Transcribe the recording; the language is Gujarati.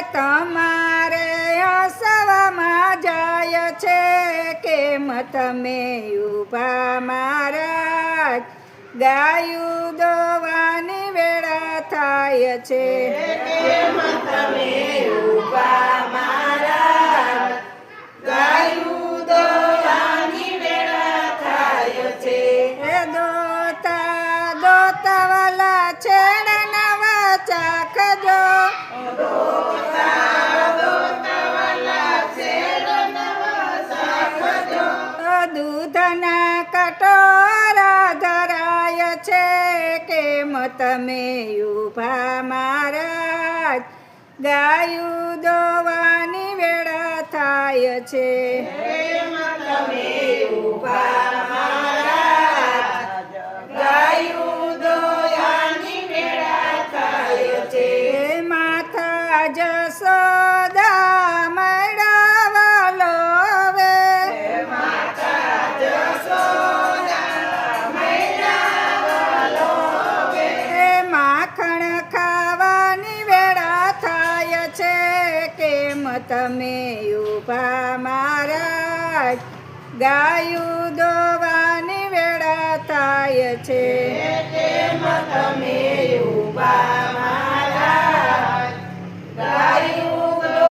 તમારે હસવામાં જાય છે કેમ તમે ઊભા મહારાજ ગાયું દોવાની વેળા થાય છે કેમ તમે ઊભા મહારાજ ગાયું દોવાની વેળા થાય છે દોતા દોતા વાલા છેડના વાચા ખજો દૂધના કટોરા ધરાય છે કેમ તમે ઊભા મહારાજ ગાયું દોવાની વેળા થાય છે કેમ તમે ઊભા મહારાજ ગાયું દોવાની વેળા થાય છે માથા જસોદા મળાવાલો વે માખણ ખાવાની વેળા થાય છે કેમ તમે ઊભા મહારાજ ગાયું દોવાની વેળા થાય છે કેમ તમે